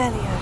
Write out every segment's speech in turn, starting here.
Revelio.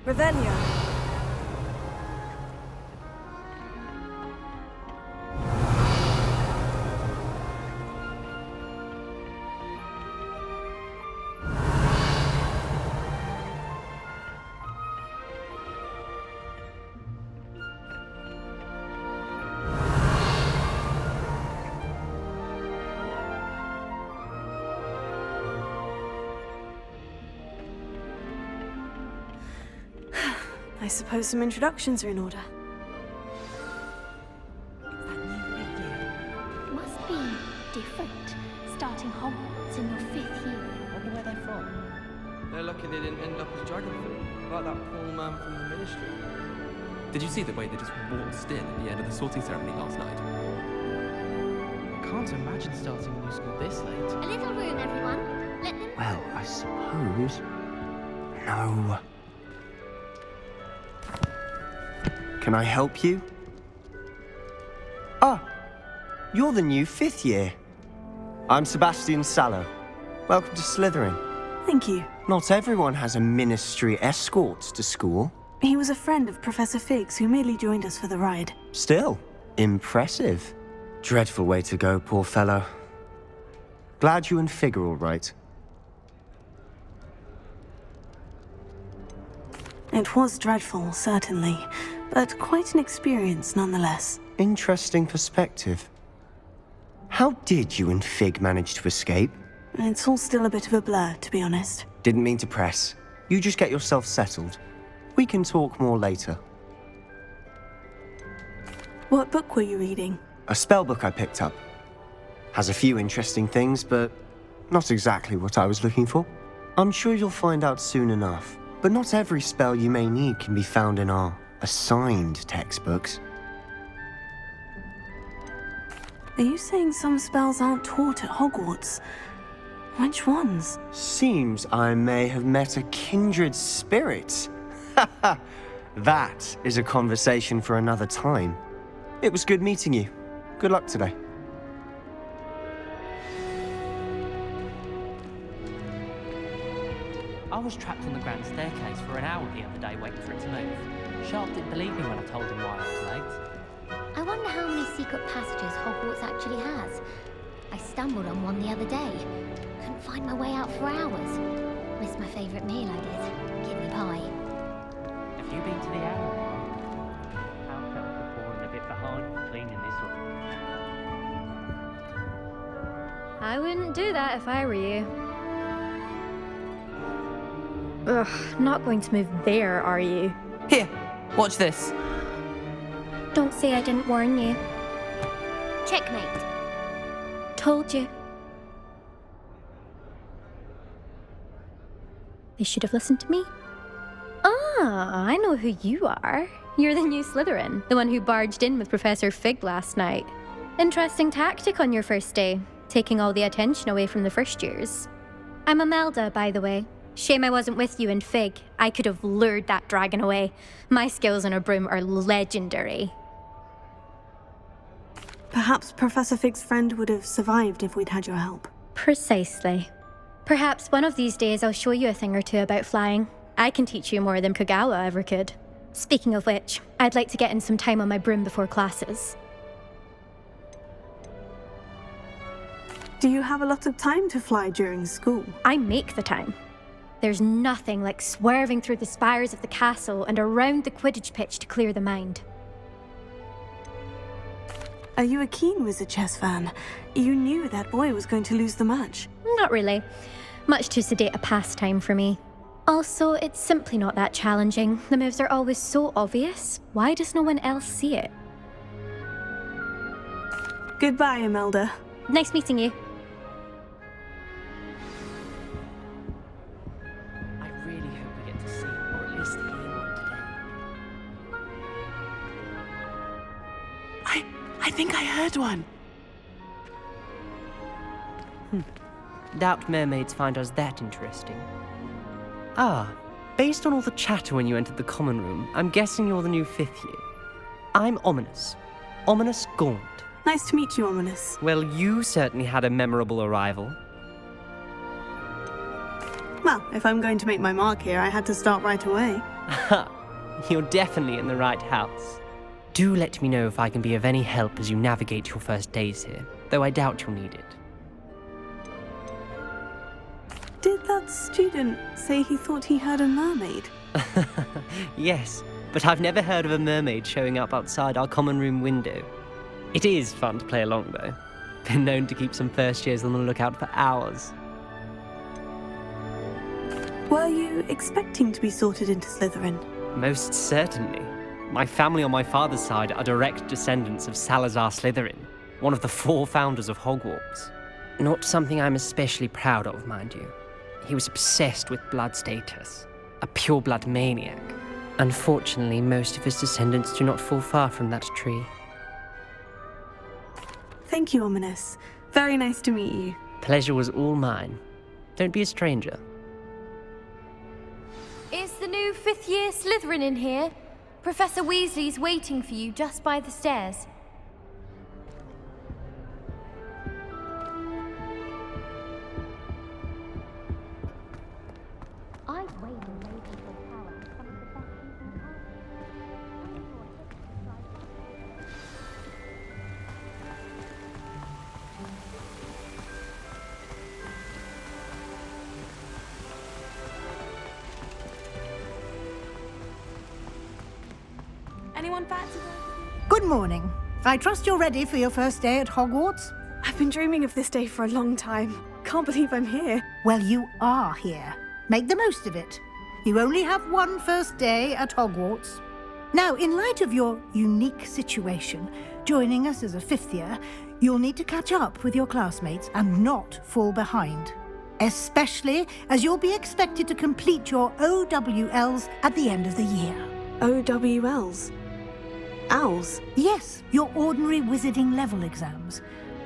Revelio. I suppose some introductions are in order. Must be different, starting Hogwarts in your 5th year. Wonder where they're from. They're lucky they didn't end up as dragon fruit, like that poor man from the ministry. Did you see the way they just waltzed in at the end of the sorting ceremony last night? I can't imagine starting a new school this late. A little room, everyone. Let them... Well, I suppose... No. Can I help you? Ah, you're the new 5th year. I'm Sebastian Sallow. Welcome to Slytherin. Thank you. Not everyone has a ministry escort to school. He was a friend of Professor Fig's who merely joined us for the ride. Still, impressive. Dreadful way to go, poor fellow. Glad you and Fig are all right. It was dreadful, certainly, but quite an experience nonetheless. Interesting perspective. How did you and Fig manage to escape? It's all still a bit of a blur, to be honest. Didn't mean to press. You just get yourself settled. We can talk more later. What book were you reading? A spell book I picked up. Has a few interesting things, but not exactly what I was looking for. I'm sure you'll find out soon enough. But not every spell you may need can be found in our assigned textbooks. Are you saying some spells aren't taught at Hogwarts? Which ones? Seems I may have met a kindred spirit. That is a conversation for another time. It was good meeting you. Good luck today. I was trapped on the grand staircase for an hour the other day waiting for it to move. Sharp didn't believe me when I told him why I was late. I wonder how many secret passages Hogwarts actually has. I stumbled on one the other day. Couldn't find my way out for hours. Missed my favourite meal, I did. Kidney pie. Have you been to the alley? Found out before and a bit behind cleaning this up. I wouldn't do that if I were you. Ugh, not going to move there, are you? Here, watch this. Don't say I didn't warn you. Checkmate. Told you. They should have listened to me. Ah, I know who you are. You're the new Slytherin, the one who barged in with Professor Fig last night. Interesting tactic on your first day, taking all the attention away from the first years. I'm Imelda, by the way. Shame I wasn't with you and Fig. I could have lured that dragon away. My skills on a broom are legendary. Perhaps Professor Fig's friend would have survived if we'd had your help. Precisely. Perhaps one of these days I'll show you a thing or two about flying. I can teach you more than Kogawa ever could. Speaking of which, I'd like to get in some time on my broom before classes. Do you have a lot of time to fly during school? I make the time. There's nothing like swerving through the spires of the castle and around the Quidditch pitch to clear the mind. Are you a keen Wizard chess fan? You knew that boy was going to lose the match. Not really. Much too sedate a pastime for me. Also, it's simply not that challenging. The moves are always so obvious. Why does no one else see it? Goodbye, Imelda. Nice meeting you. I really hope we get to see, or at least hear one today. I think I heard one. Doubt mermaids find us that interesting. Ah, based on all the chatter when you entered the common room, I'm guessing you're the new 5th year. I'm Ominous. Ominous Gaunt. Nice to meet you, Ominous. Well, you certainly had a memorable arrival. Well, if I'm going to make my mark here, I had to start right away. Ha! You're definitely in the right house. Do let me know if I can be of any help as you navigate your first days here, though I doubt you'll need it. Did that student say he thought he heard a mermaid? Yes, but I've never heard of a mermaid showing up outside our common room window. It is fun to play along, though. Been known to keep some first years on the lookout for hours. Were you expecting to be sorted into Slytherin? Most certainly. My family on my father's side are direct descendants of Salazar Slytherin, one of the 4 founders of Hogwarts. Not something I'm especially proud of, mind you. He was obsessed with blood status, a pure-blood maniac. Unfortunately, most of his descendants do not fall far from that tree. Thank you, Ominous. Very nice to meet you. Pleasure was all mine. Don't be a stranger. Is the new 5th year Slytherin in here? Professor Weasley's waiting for you just by the stairs. I've waited in Ravenclaw Tower for some of the best things in Anyone fancy? Good morning. I trust you're ready for your first day at Hogwarts? I've been dreaming of this day for a long time. Can't believe I'm here. Well, you are here. Make the most of it. You only have one first day at Hogwarts. Now, in light of your unique situation, joining us as a 5th year, you'll need to catch up with your classmates and not fall behind. Especially as you'll be expected to complete your OWLs at the end of the year. OWLs? Owls? Yes, your ordinary wizarding level exams.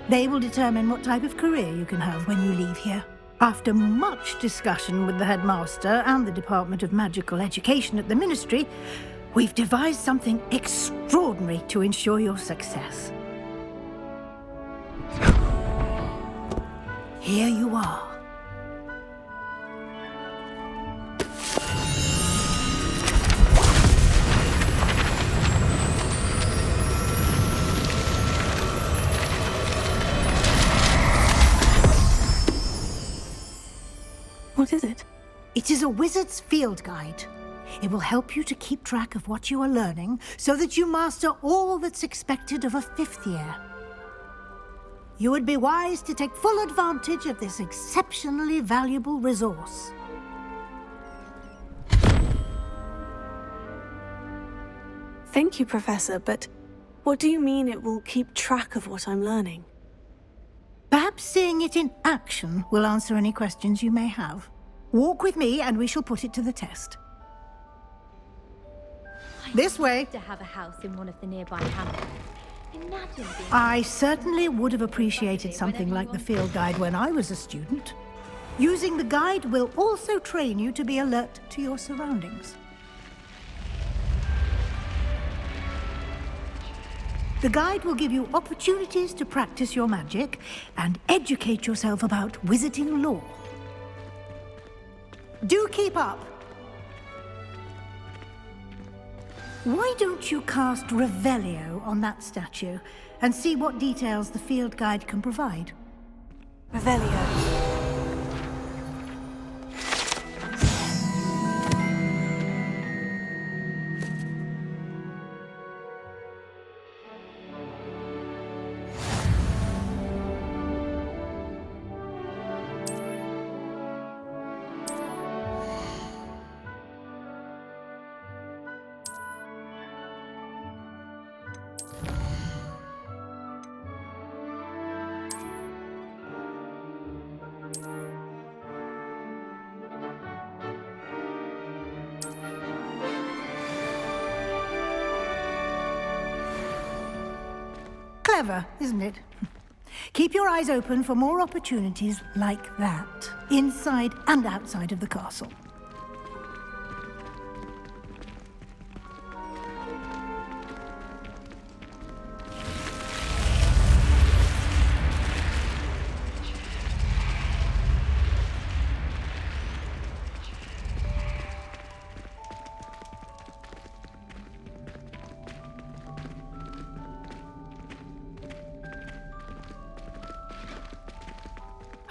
They will determine what type of career you can have when you leave here. After much discussion with the headmaster and the Department of Magical Education at the Ministry, we've devised something extraordinary to ensure your success. Here you are. What is it? It is a wizard's field guide. It will help you to keep track of what you are learning so that you master all that's expected of a 5th year. You would be wise to take full advantage of this exceptionally valuable resource. Thank you, Professor, but what do you mean it will keep track of what I'm learning? Perhaps seeing it in action will answer any questions you may have. Walk with me and we shall put it to the test. This way. To have a house in one of the nearby hamlets. Imagine being... I certainly would have appreciated something like the field guide when I was a student. Using the guide will also train you to be alert to your surroundings. The guide will give you opportunities to practice your magic and educate yourself about wizarding lore. Do keep up! Why don't you cast Revelio on that statue and see what details the field guide can provide? Revelio. Clever, isn't it? Keep your eyes open for more opportunities like that, inside and outside of the castle.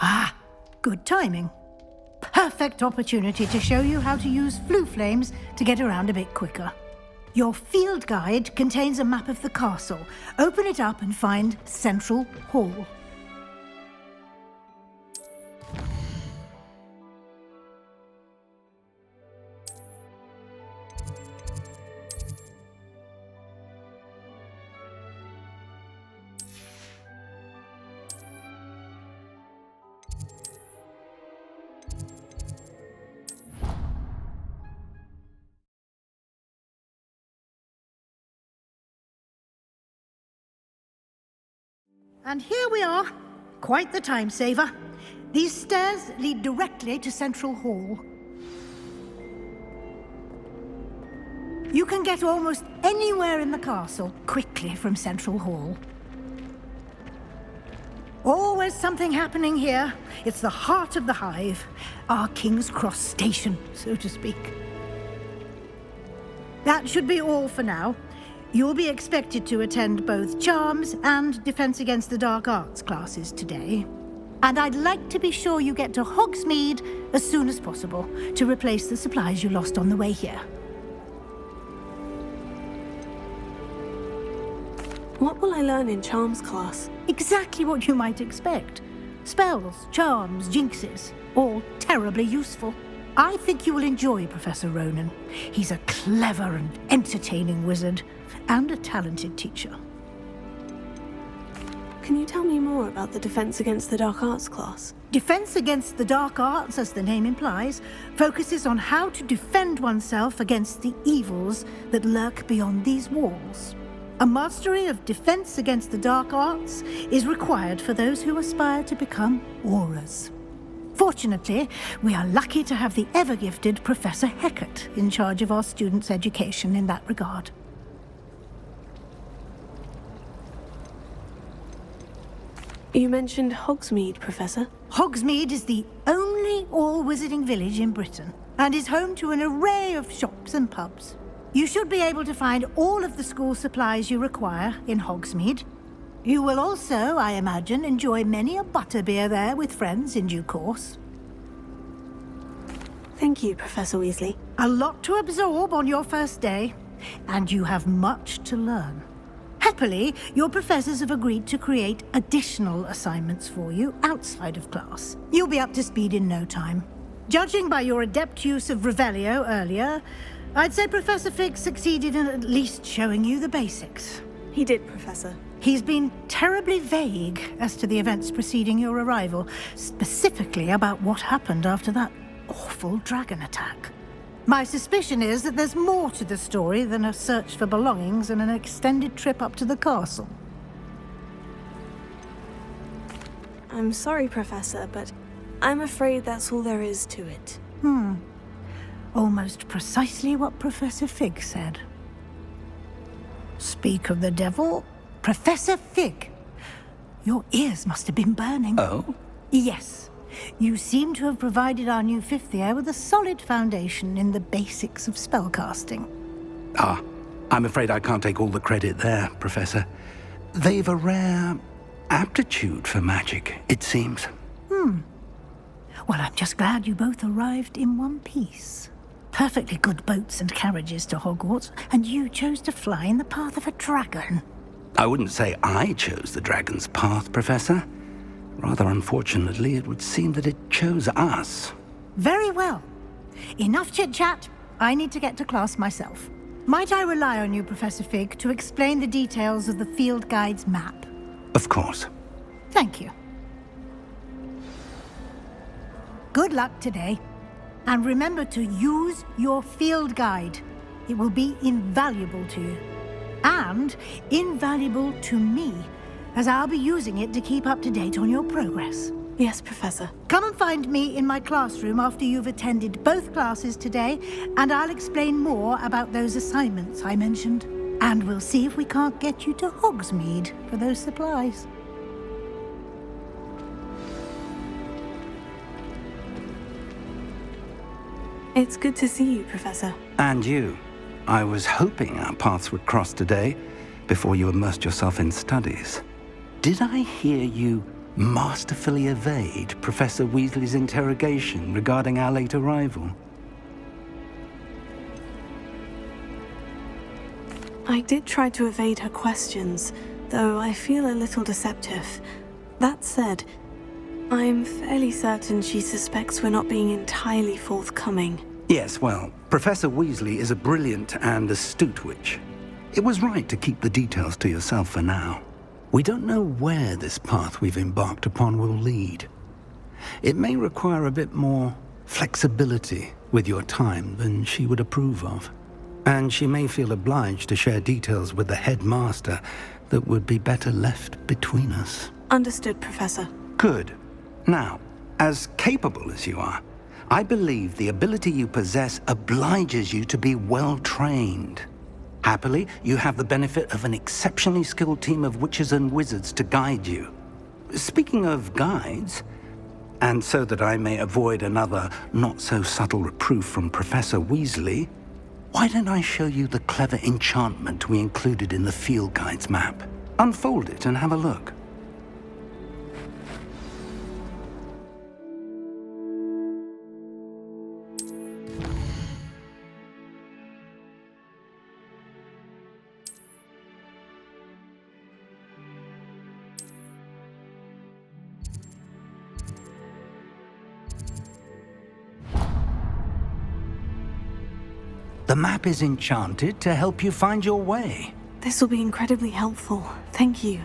Ah, good timing. Perfect opportunity to show you how to use flue flames to get around a bit quicker. Your field guide contains a map of the castle. Open it up and find Central Hall. And here we are. Quite the time saver. These stairs lead directly to Central Hall. You can get almost anywhere in the castle quickly from Central Hall. Always something happening here. It's the heart of the Hive, our King's Cross station, so to speak. That should be all for now. You'll be expected to attend both Charms and Defense Against the Dark Arts classes today. And I'd like to be sure you get to Hogsmeade as soon as possible to replace the supplies you lost on the way here. What will I learn in Charms class? Exactly what you might expect. Spells, charms, jinxes, all terribly useful. I think you will enjoy Professor Ronan. He's a clever and entertaining wizard, and a talented teacher. Can you tell me more about the Defense Against the Dark Arts class? Defense Against the Dark Arts, as the name implies, focuses on how to defend oneself against the evils that lurk beyond these walls. A mastery of Defense Against the Dark Arts is required for those who aspire to become Aurors. Fortunately, we are lucky to have the ever-gifted Professor Hecat in charge of our students' education in that regard. You mentioned Hogsmeade, Professor. Hogsmeade is the only all-wizarding village in Britain and is home to an array of shops and pubs. You should be able to find all of the school supplies you require in Hogsmeade. You will also, I imagine, enjoy many a butterbeer there with friends in due course. Thank you, Professor Weasley. A lot to absorb on your first day, and you have much to learn. Happily, your professors have agreed to create additional assignments for you outside of class. You'll be up to speed in no time. Judging by your adept use of Revelio earlier, I'd say Professor Fig succeeded in at least showing you the basics. He did, Professor. He's been terribly vague as to the events preceding your arrival, specifically about what happened after that awful dragon attack. My suspicion is that there's more to the story than a search for belongings and an extended trip up to the castle. I'm sorry, Professor, but I'm afraid that's all there is to it. Almost precisely what Professor Fig said. Speak of the devil, Professor Fig. Your ears must have been burning. Oh? Yes. You seem to have provided our new fifth year with a solid foundation in the basics of spellcasting. Ah, I'm afraid I can't take all the credit there, Professor. They've a rare aptitude for magic, it seems. Well, I'm just glad you both arrived in one piece. Perfectly good boats and carriages to Hogwarts, and you chose to fly in the path of a dragon. I wouldn't say I chose the dragon's path, Professor. Rather unfortunately, it would seem that it chose us. Very well. Enough chit-chat. I need to get to class myself. Might I rely on you, Professor Fig, to explain the details of the field guide's map? Of course. Thank you. Good luck today. And remember to use your field guide. It will be invaluable to you. And invaluable to me, as I'll be using it to keep up to date on your progress. Yes, Professor. Come and find me in my classroom after you've attended both classes today, and I'll explain more about those assignments I mentioned. And we'll see if we can't get you to Hogsmeade for those supplies. It's good to see you, Professor. And you. I was hoping our paths would cross today, before you immersed yourself in studies. Did I hear you masterfully evade Professor Weasley's interrogation regarding our late arrival? I did try to evade her questions, though I feel a little deceptive. That said, I'm fairly certain she suspects we're not being entirely forthcoming. Yes, well, Professor Weasley is a brilliant and astute witch. It was right to keep the details to yourself for now. We don't know where this path we've embarked upon will lead. It may require a bit more flexibility with your time than she would approve of. And she may feel obliged to share details with the headmaster that would be better left between us. Understood, Professor. Good. Now, as capable as you are, I believe the ability you possess obliges you to be well trained. Happily, you have the benefit of an exceptionally skilled team of witches and wizards to guide you. Speaking of guides, and so that I may avoid another not-so-subtle reproof from Professor Weasley, why don't I show you the clever enchantment we included in the field guide's map? Unfold it and have a look. The map is enchanted to help you find your way. This will be incredibly helpful. Thank you.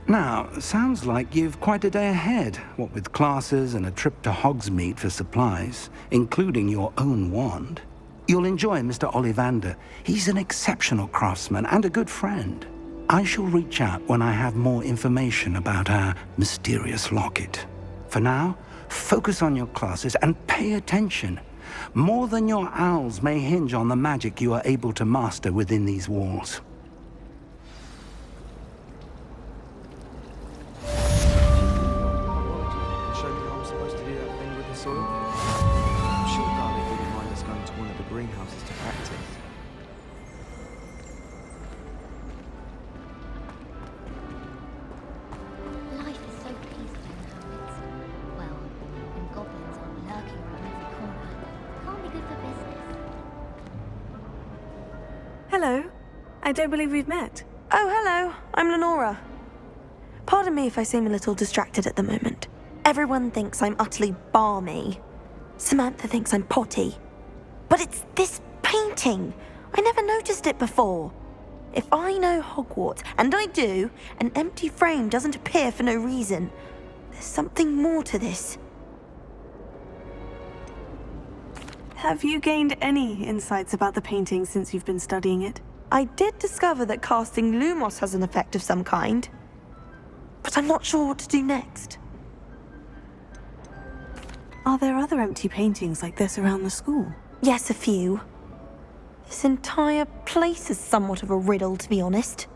Now, sounds like you've quite a day ahead, what with classes and a trip to Hogsmeade for supplies, including your own wand. You'll enjoy Mr. Ollivander. He's an exceptional craftsman and a good friend. I shall reach out when I have more information about our mysterious locket. For now, focus on your classes and pay attention. More than your owls may hinge on the magic you are able to master within these walls. Show me how I'm supposed to do that thing with the soil. I'm sure Darling wouldn't mind us going to one of the greenhouses to practice. Life is so peaceful in Hogwarts. Well, when goblins aren't lurking around every corner, can't be good for business. Hello. I don't believe we've met. Oh, hello. I'm Lenora. Pardon me if I seem a little distracted at the moment. Everyone thinks I'm utterly balmy. Samantha thinks I'm potty. But it's this painting. I never noticed it before. If I know Hogwarts, and I do, an empty frame doesn't appear for no reason. There's something more to this. Have you gained any insights about the painting since you've been studying it? I did discover that casting Lumos has an effect of some kind, but I'm not sure what to do next. Are there other empty paintings like this around the school? Yes, a few. This entire place is somewhat of a riddle, to be honest.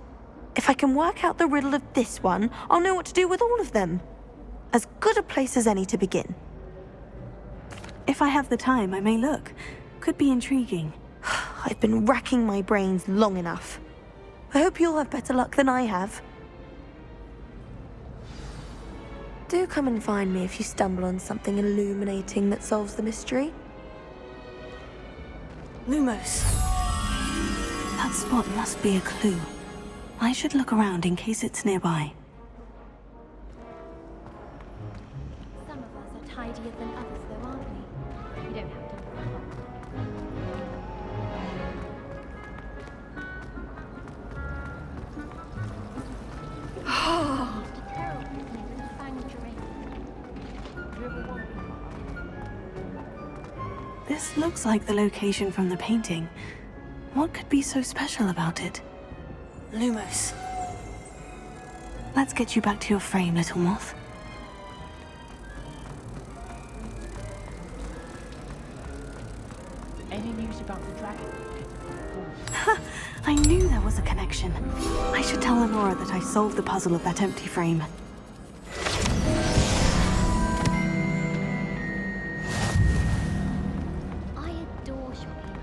If I can work out the riddle of this one, I'll know what to do with all of them. As good a place as any to begin. If I have the time, I may look. Could be intriguing. I've been racking my brains long enough. I hope you'll have better luck than I have. Do come and find me if you stumble on something illuminating that solves the mystery. Lumos. That spot must be a clue. I should look around in case it's nearby. Some of us are tidier than others, though, aren't we? You don't have to. This looks like the location from the painting. What could be so special about it? Lumos. Let's get you back to your frame, little moth. Any news about the dragon? I knew there was a connection. I should tell Lenora that I solved the puzzle of that empty frame. I adore shopping.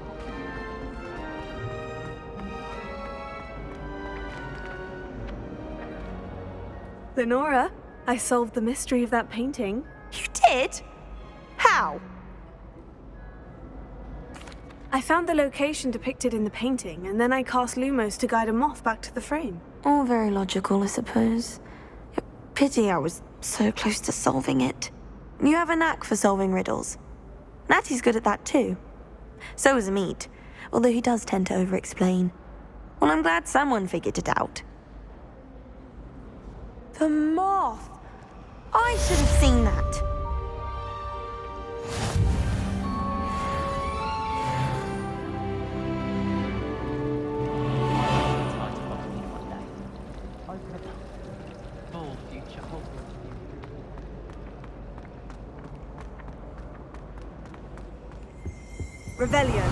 Lenora, I solved the mystery of that painting. You did? How? I found the location depicted in the painting, and then I cast Lumos to guide a moth back to the frame. All very logical, I suppose. Pity I was so close to solving it. You have a knack for solving riddles. Natty's good at that too. So is Amit, although he does tend to over-explain. Well, I'm glad someone figured it out. The moth! I should have seen that. Full future Hogwarts. Revelio.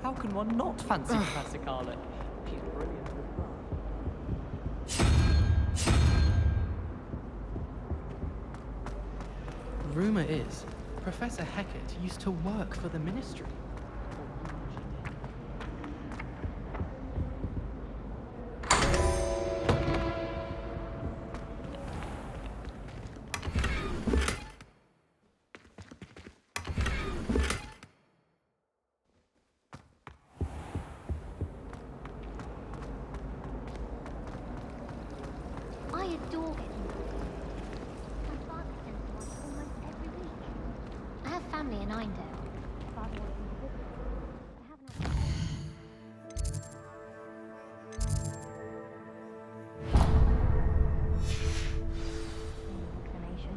How can one not fancy Professor Garlick? She's brilliant as well. Rumour is, Professor Hecat used to work for the Ministry. I adore it. My father sends me one almost every week. I have family in Eindale. Father wants me to visit. I haven't had inclination.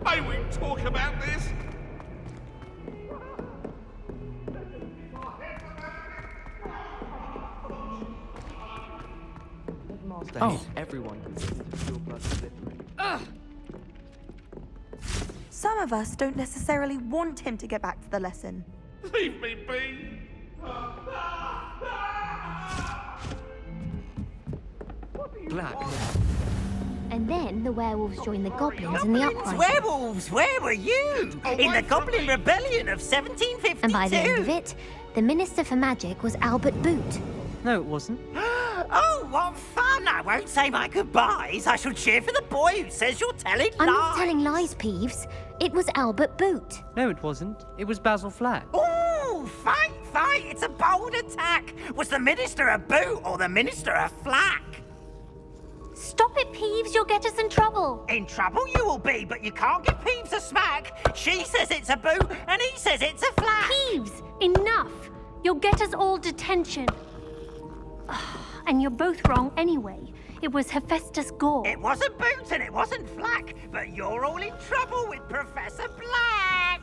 May we talk about this? Headmaster hates everyone considered a pure blood Slytherin. some of us don't necessarily want him to get back to the lesson. Leave me be! Black. And then the werewolves joined the goblins in the uprising. Werewolves, where were you? In the Goblin Rebellion of 1752. And by the end of it, the Minister for Magic was Albert Boot. No, it wasn't. Oh, what fun! I won't say my goodbyes. I shall cheer for the boy who says you're telling lies. I'm not telling lies, Peeves. It was Albert Boot. No, it wasn't. It was Basil Flack. Ooh, fight! It's a bold attack. Was the Minister a boot or the Minister a flack? Stop it, Peeves. You'll get us in trouble. In trouble you will be, but you can't give Peeves a smack. She says it's a boot and he says it's a flack. Peeves, enough. You'll get us all detention. And you're both wrong anyway. It was Hephaestus Gore. It wasn't Boots and it wasn't Flack, but you're all in trouble with Professor Black.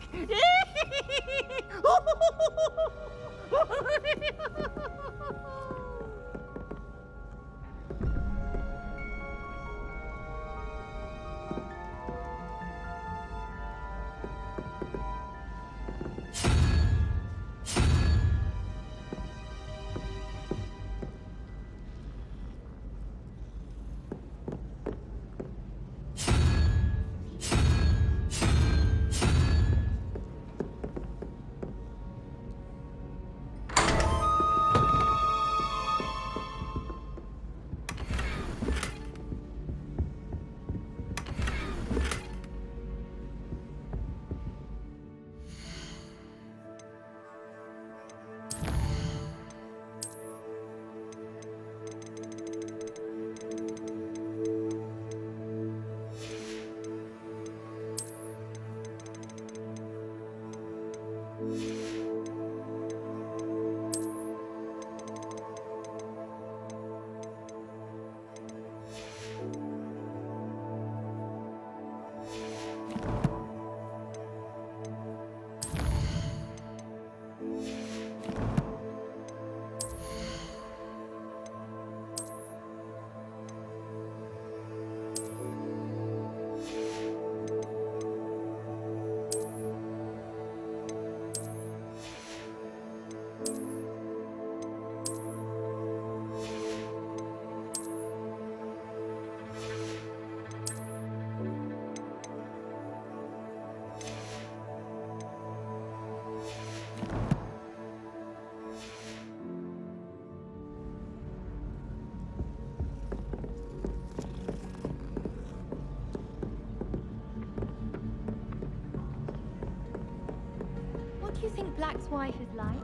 What do you think Black's wife is like?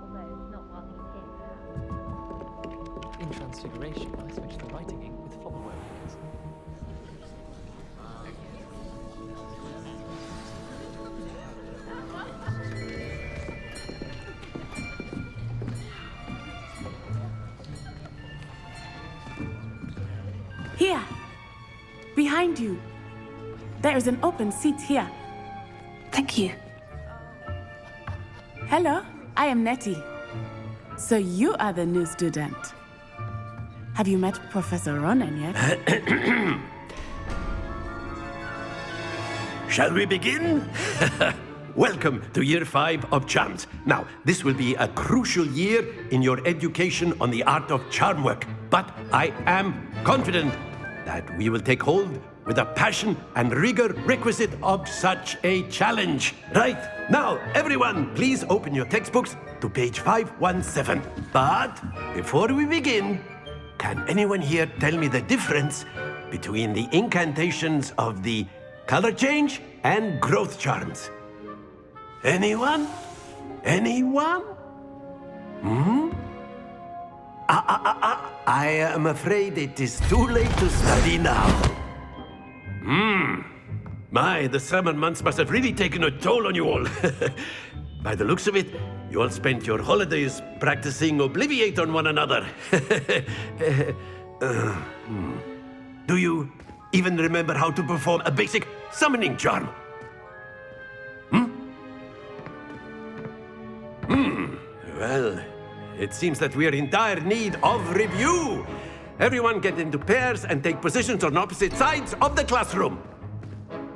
Although, not while he's here. In Transfiguration, I switched the writing ink with flower werewolves. Here! Behind you! There is an open seat here. Thank you. Hello, I am Nettie. So you are the new student. Have you met Professor Ronan yet? Shall we begin? Welcome to Year 5 of Charms. Now, this will be a crucial year in your education on the art of charm work, but I am confident that we will take hold with the passion and rigor requisite of such a challenge. Right, now, everyone, please open your textbooks to page 517. But before we begin, can anyone here tell me the difference between the incantations of the color change and growth charms? Anyone? Anyone? I am afraid it is too late to study now. My, the summer months must have really taken a toll on you all. By the looks of it, you all spent your holidays practicing Obliviate on one another. Do you even remember how to perform a basic summoning charm? Well, it seems that we are in dire need of review. Everyone get into pairs and take positions on opposite sides of the classroom.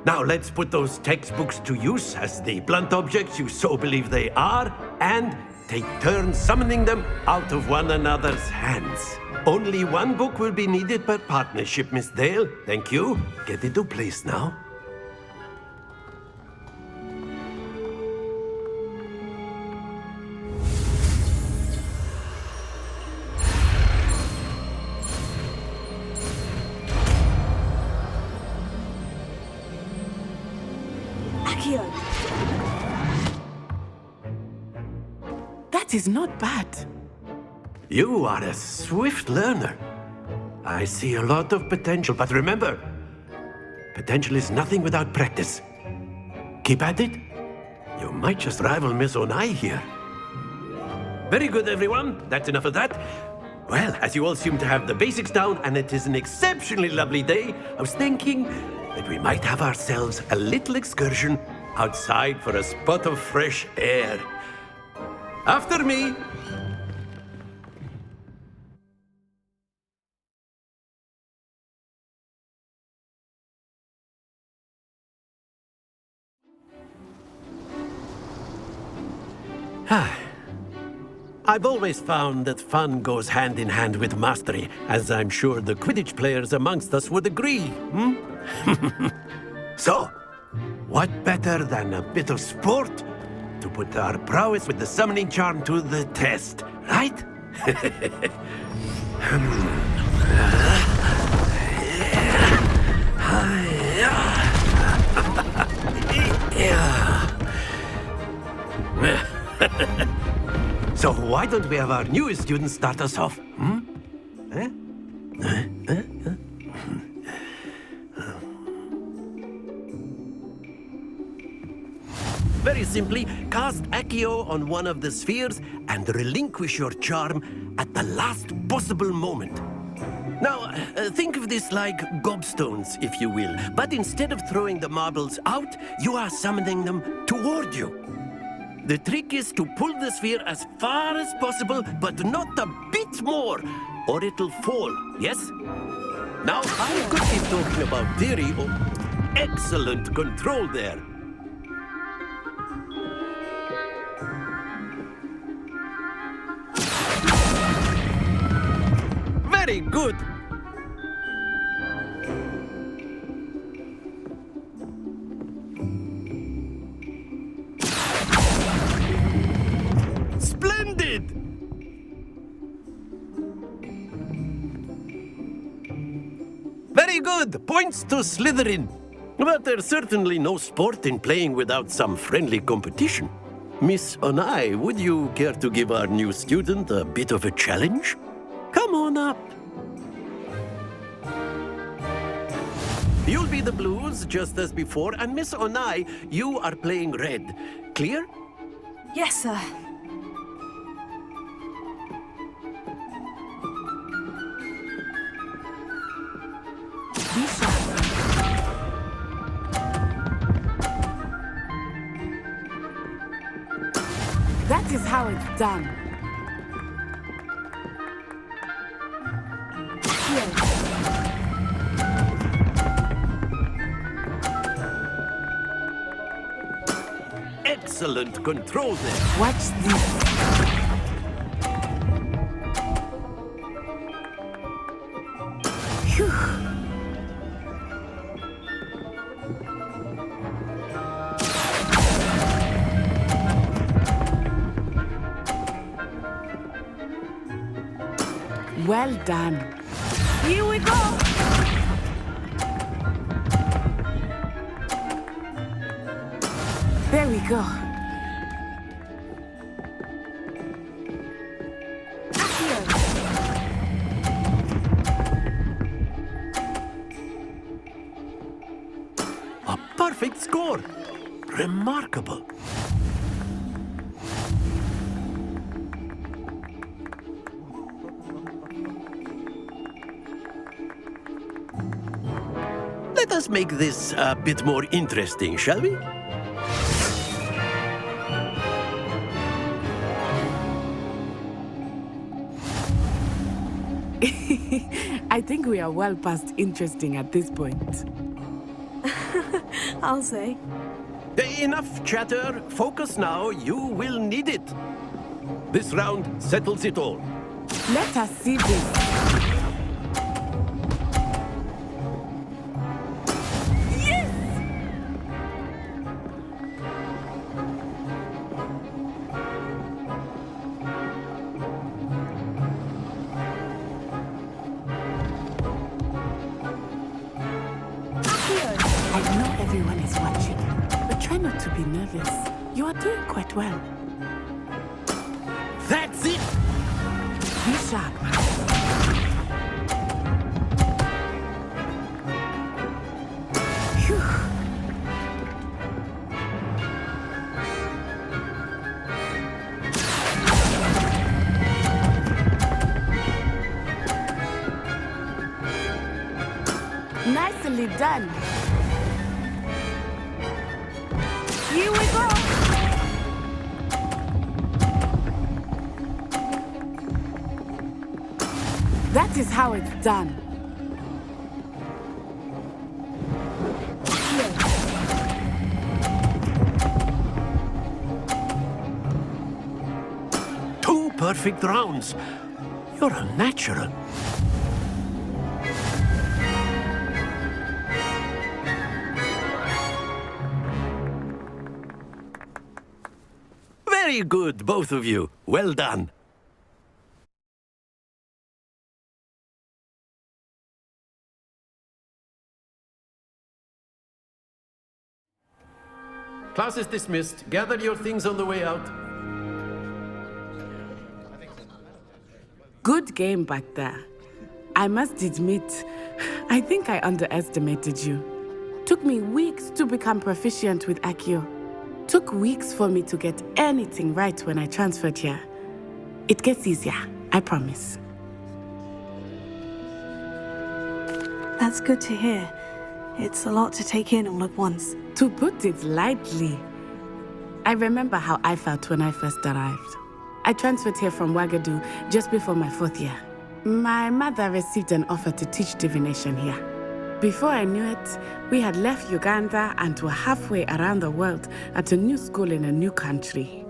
Now let's put those textbooks to use as the blunt objects you so believe they are, and take turns summoning them out of one another's hands. Only one book will be needed per partnership, Miss Dale. Thank you. Get into place now. That is not bad. You are a swift learner. I see a lot of potential, but remember, potential is nothing without practice. Keep at it. You might just rival Miss Onai here. Very good, everyone. That's enough of that. Well, as you all seem to have the basics down, and it is an exceptionally lovely day, I was thinking that we might have ourselves a little excursion outside for a spot of fresh air. After me. I've always found that fun goes hand in hand with mastery, as I'm sure the Quidditch players amongst us would agree. So, what better than a bit of sport to put our prowess with the summoning charm to the test, right? So why don't we have our newest student start us off? Very simply, cast Accio on one of the spheres and relinquish your charm at the last possible moment. Now, think of this like gobstones, if you will, but instead of throwing the marbles out, you are summoning them toward you. The trick is to pull the sphere as far as possible, but not a bit more, or it'll fall, yes? Now, I could keep talking about theory or excellent control there. Very good. Splendid! Very good. Points to Slytherin. But there's certainly no sport in playing without some friendly competition. Miss Onai, would you care to give our new student a bit of a challenge? Come on up. You'll be the blues, just as before, and Miss Onai, you are playing red. Clear? Yes, sir. Be sharp. That is how it's done. Excellent control there. Watch this. Phew. Well done. Here we go. There we go. A perfect score. Remarkable. Let us make this a bit more interesting, shall we? I think we are well past interesting at this point. I'll say. Enough chatter. Focus now. You will need it. This round settles it all. Let us see this. I know everyone is watching, but try not to be nervous. You are doing quite well. That's it! Be sharp. Phew. Nicely done. Here we go. That is how it's done. Two perfect rounds. You're a natural. Very good, both of you. Well done. Class is dismissed. Gather your things on the way out. Good game back there. I must admit, I think I underestimated you. Took me weeks to become proficient with Accio. Took weeks for me to get anything right when I transferred here. It gets easier, I promise. That's good to hear. It's a lot to take in all at once. To put it lightly, I remember how I felt when I first arrived. I transferred here from Ouagadougou just before my 4th year. My mother received an offer to teach divination here. Before I knew it, we had left Uganda and were halfway around the world at a new school in a new country.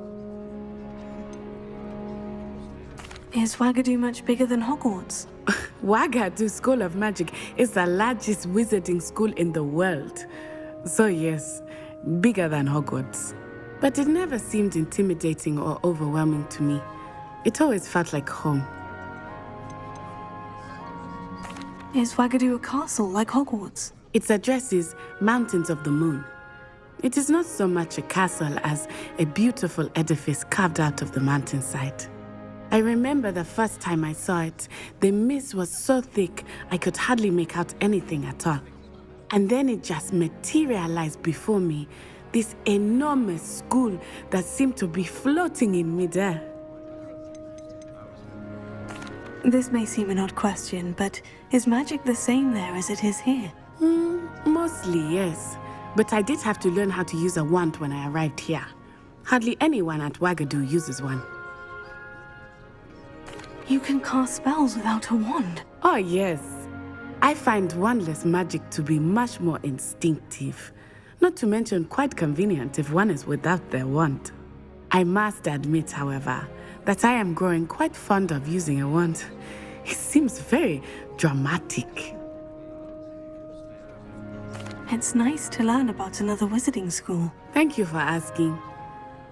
Is Ouagadougou much bigger than Hogwarts? Ouagadougou School of Magic is the largest wizarding school in the world. So yes, bigger than Hogwarts. But it never seemed intimidating or overwhelming to me. It always felt like home. Is Ouagadougou a castle like Hogwarts? Its address is Mountains of the Moon. It is not so much a castle as a beautiful edifice carved out of the mountainside. I remember the first time I saw it, the mist was so thick I could hardly make out anything at all. And then it just materialized before me, this enormous school that seemed to be floating in midair. This may seem an odd question, but is magic the same there as it is here? Mostly, yes. But I did have to learn how to use a wand when I arrived here. Hardly anyone at Ouagadougou uses one. You can cast spells without a wand? Oh, yes. I find wandless magic to be much more instinctive. Not to mention quite convenient if one is without their wand. I must admit, however, that I am growing quite fond of using a wand. It seems very dramatic. It's nice to learn about another wizarding school. Thank you for asking.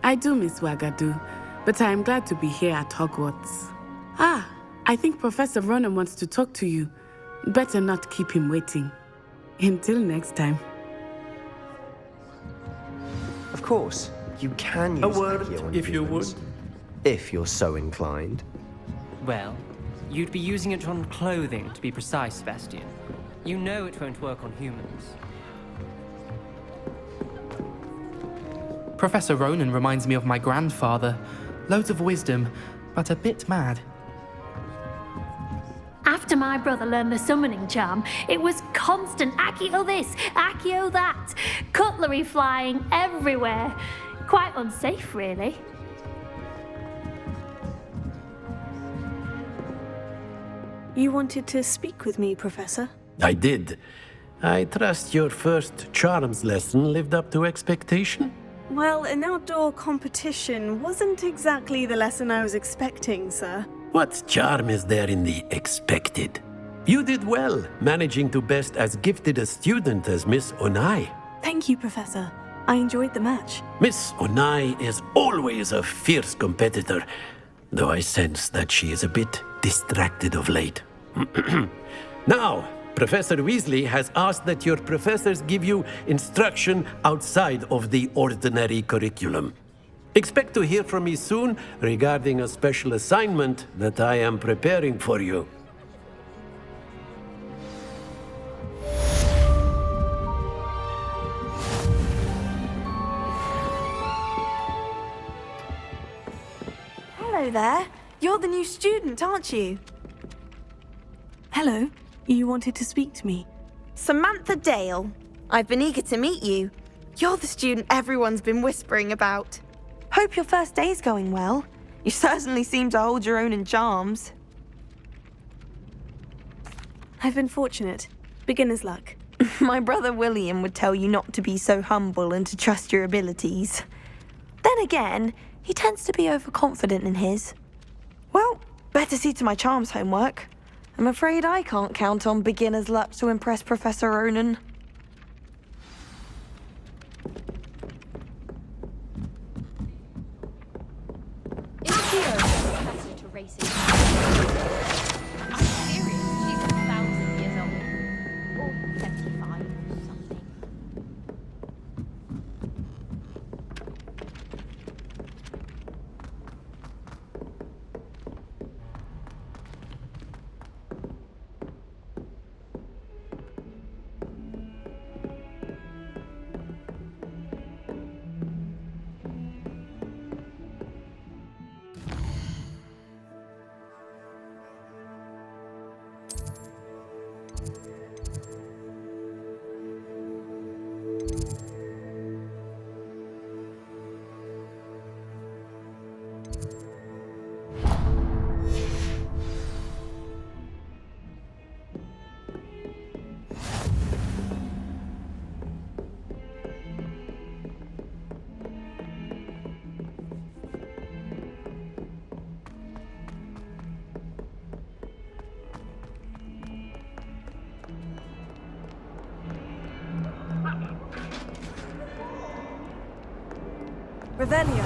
I do miss Ouagadougou, but I am glad to be here at Hogwarts. Ah, I think Professor Ronan wants to talk to you. Better not keep him waiting. Until next time. Of course, you can use A word, Accio on if you humans, would. if you're so inclined. Well, you'd be using it on clothing, to be precise, Sebastian. You know it won't work on humans. Professor Ronan reminds me of my grandfather. Loads of wisdom, but a bit mad. After my brother learned the summoning charm, it was constant Accio this, Accio that. Cutlery flying everywhere. Quite unsafe, really. You wanted to speak with me, Professor? I did. I trust your first charms lesson lived up to expectation? Well, an outdoor competition wasn't exactly the lesson I was expecting, sir. What charm is there in the expected? You did well, managing to best as gifted a student as Miss Onai. Thank you, Professor. I enjoyed the match. Miss Onai is always a fierce competitor, though I sense that she is a bit distracted of late. Now, Professor Weasley has asked that your professors give you instruction outside of the ordinary curriculum. Expect to hear from me soon regarding a special assignment that I am preparing for you. Hello there. You're the new student, aren't you? Hello. You wanted to speak to me? Samantha Dale. I've been eager to meet you. You're the student everyone's been whispering about. Hope your first day's going well. You certainly seem to hold your own in charms. I've been fortunate. Beginner's luck. My brother William would tell you not to be so humble and to trust your abilities. Then again, he tends to be overconfident in his. Well, better see to my charms homework. I'm afraid I can't count on beginner's luck to impress Professor Ronan. It's here, Professor Teresi. I'm serious. She's 1,000 years old. Or 75 or something. Revelio.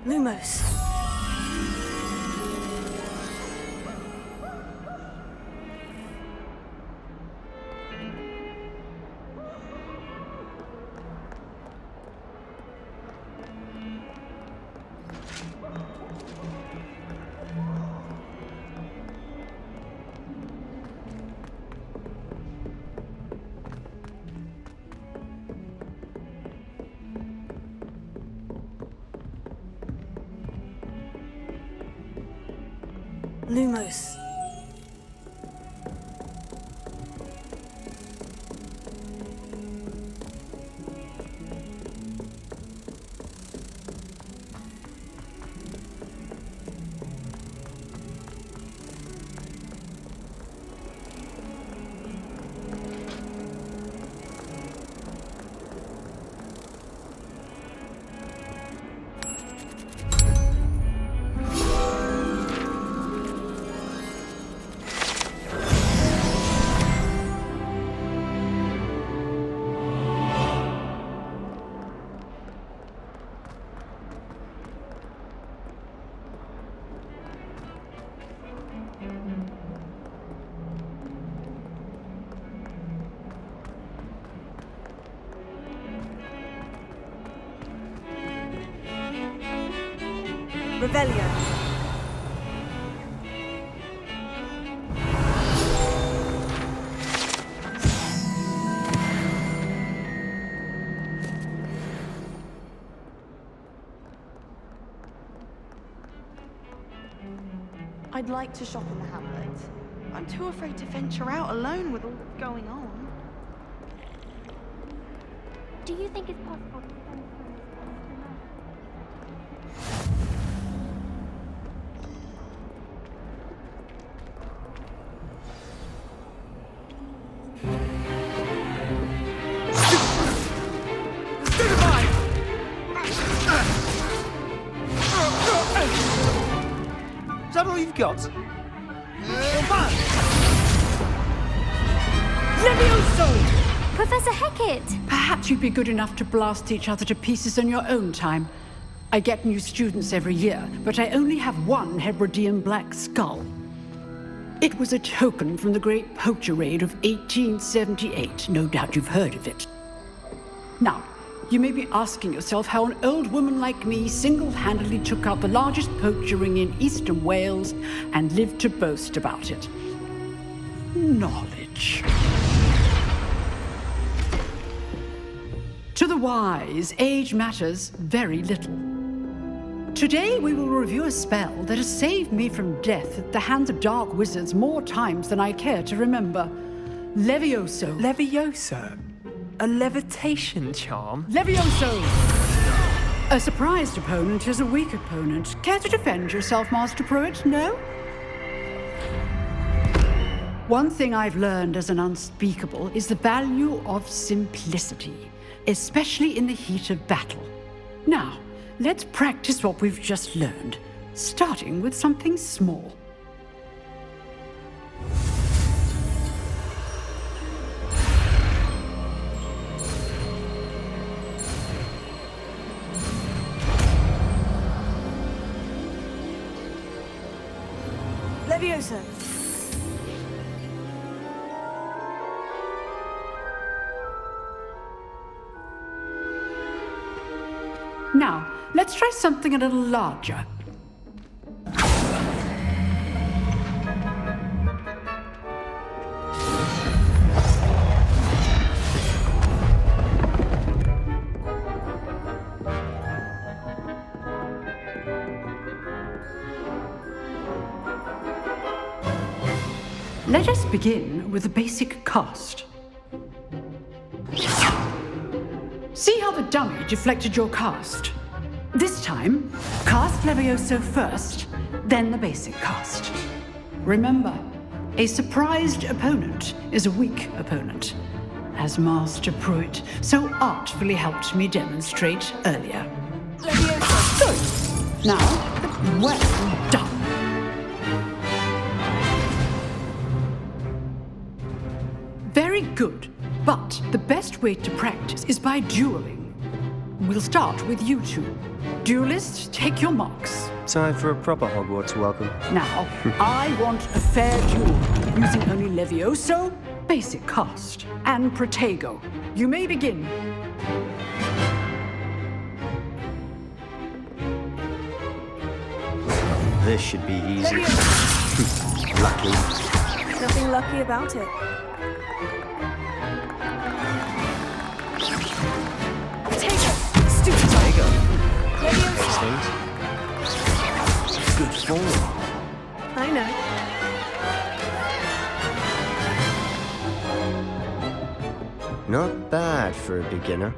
Lumos. Lumos. Revelio. I'd like to shop in the hamlet. I'm too afraid to venture out alone with all that's going on. Do you think it's possible to send you've got. Levioso! Professor Hecat! Perhaps you'd be good enough to blast each other to pieces in your own time. I get new students every year, but I only have one Hebridean black skull. It was a token from the Great Poacher Raid of 1878. No doubt you've heard of it. Now, you may be asking yourself how an old woman like me single-handedly took out the largest poacher ring in eastern Wales and lived to boast about it. Knowledge. To the wise, age matters very little. Today we will review a spell that has saved me from death at the hands of dark wizards more times than I care to remember. Levioso. Levioso? A levitation charm? Levioso! A surprised opponent is a weak opponent. Care to defend yourself, Master Pruitt? No? One thing I've learned as an unspeakable is the value of simplicity, especially in the heat of battle. Now, let's practice what we've just learned, starting with something small. Levioso. Now, let's try something a little larger. Let us begin with the basic cast. See how the dummy deflected your cast? This time, cast Levioso first, then the basic cast. Remember, a surprised opponent is a weak opponent, as Master Pruitt so artfully helped me demonstrate earlier. Levioso. Good. Now, well done. Very good, but the best way to practice is by dueling. We'll start with you two. Duelist, take your marks. Time for a proper Hogwarts welcome. Now, I want a fair duel, using only Levioso, basic cast, and Protego. You may begin. This should be easy. Lucky. Nothing lucky about it. Good form. I know. Not bad for a beginner.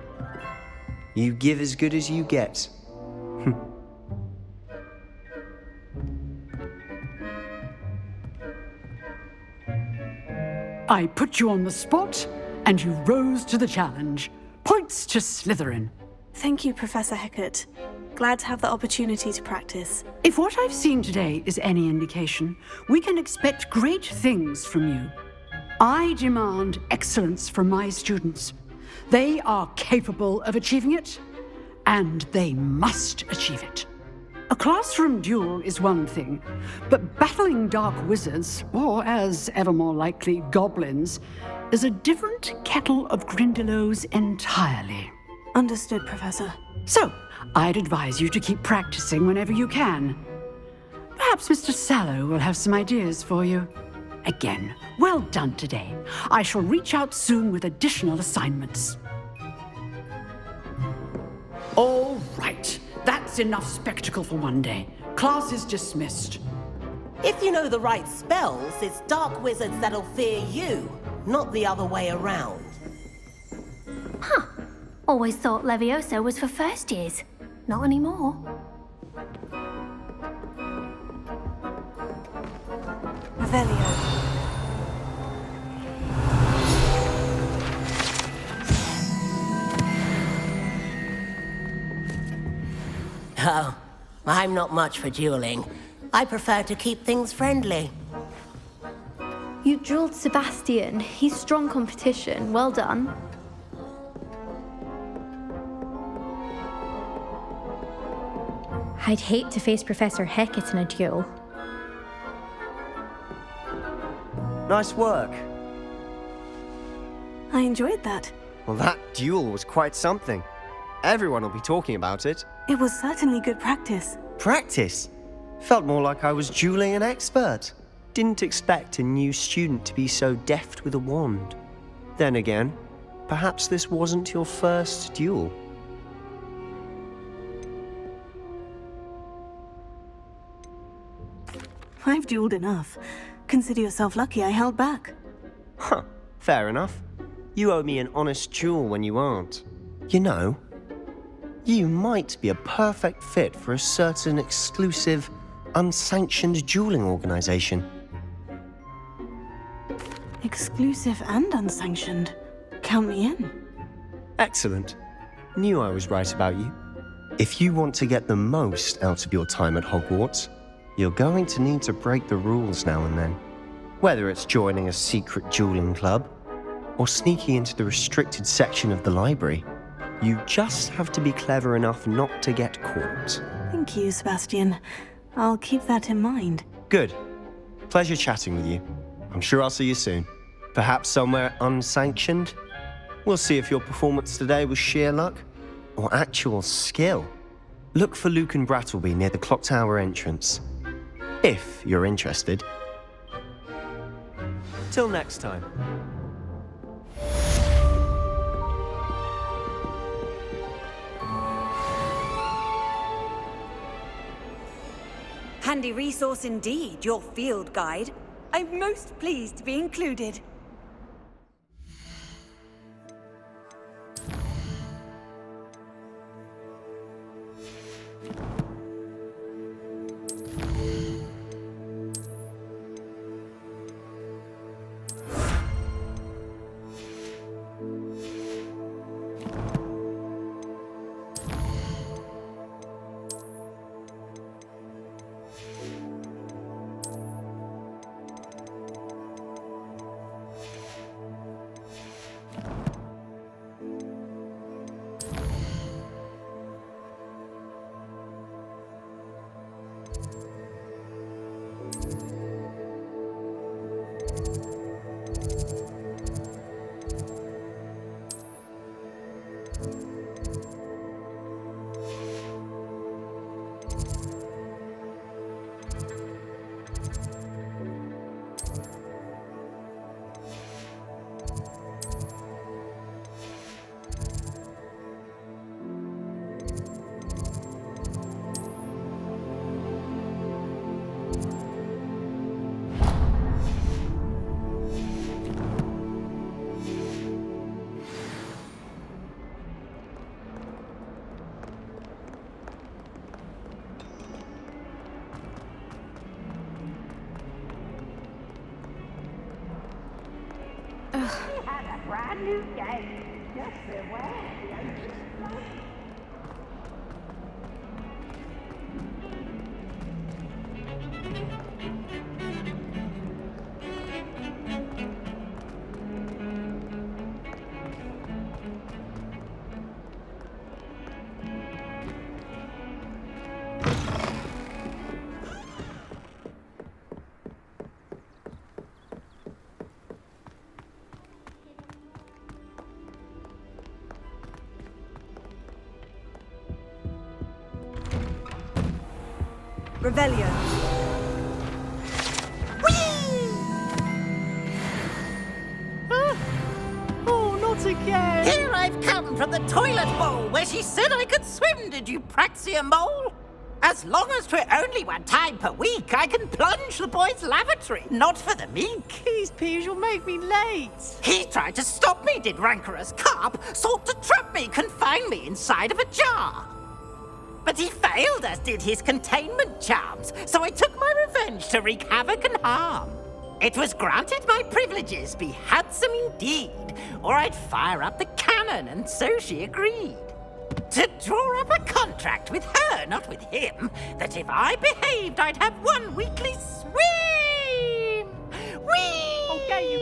You give as good as you get. I put you on the spot, and you rose to the challenge. Points to Slytherin. Thank you, Professor Hecat. Glad to have the opportunity to practice. If what I've seen today is any indication, we can expect great things from you. I demand excellence from my students. They are capable of achieving it, and they must achieve it. A classroom duel is one thing, but battling dark wizards, or as ever more likely, goblins, is a different kettle of Grindylows entirely. Understood, Professor. So, I'd advise you to keep practicing whenever you can. Perhaps Mr. Sallow will have some ideas for you. Again, well done today. I shall reach out soon with additional assignments. All right. That's enough spectacle for one day. Class is dismissed. If you know the right spells, it's dark wizards that'll fear you, not the other way around. Huh. Always thought Levioso was for first years. Not anymore. Revelio. Oh, I'm not much for dueling. I prefer to keep things friendly. You drilled Sebastian. He's strong competition. Well done. I'd hate to face Professor Hecat in a duel. Nice work. I enjoyed that. Well, that duel was quite something. Everyone will be talking about it. It was certainly good practice. Practice? Felt more like I was dueling an expert. Didn't expect a new student to be so deft with a wand. Then again, perhaps this wasn't your first duel. I've dueled enough. Consider yourself lucky I held back. Huh, fair enough. You owe me an honest duel when you aren't. You know, you might be a perfect fit for a certain exclusive, unsanctioned dueling organization. Exclusive and unsanctioned. Count me in. Excellent. Knew I was right about you. If you want to get the most out of your time at Hogwarts, you're going to need to break the rules now and then. Whether it's joining a secret dueling club, or sneaking into the restricted section of the library, you just have to be clever enough not to get caught. Thank you, Sebastian. I'll keep that in mind. Good. Pleasure chatting with you. I'm sure I'll see you soon. Perhaps somewhere unsanctioned? We'll see if your performance today was sheer luck or actual skill. Look for Luke and Brattleby near the clock tower entrance, if you're interested. Till next time. Handy resource indeed, your field guide. I'm most pleased to be included. Brand new game. Just beware the ancient flood. Revelio. Oh, not again! Here I've come from the toilet bowl where she said I could swim, did you praxia mole? As long as 'twere only one time per week, I can plunge the boy's lavatory, not for the meek. These peas will make me late. He tried to stop me, did rancorous carp, sought to trap me, confine me inside of a jar. But he failed, as did his containment charms, so I took my revenge to wreak havoc and harm. It was granted my privileges be handsome indeed, or I'd fire up the cannon, and so she agreed. To draw up a contract with her, not with him, that if I behaved, I'd have one weekly swim! Whee! Okay, you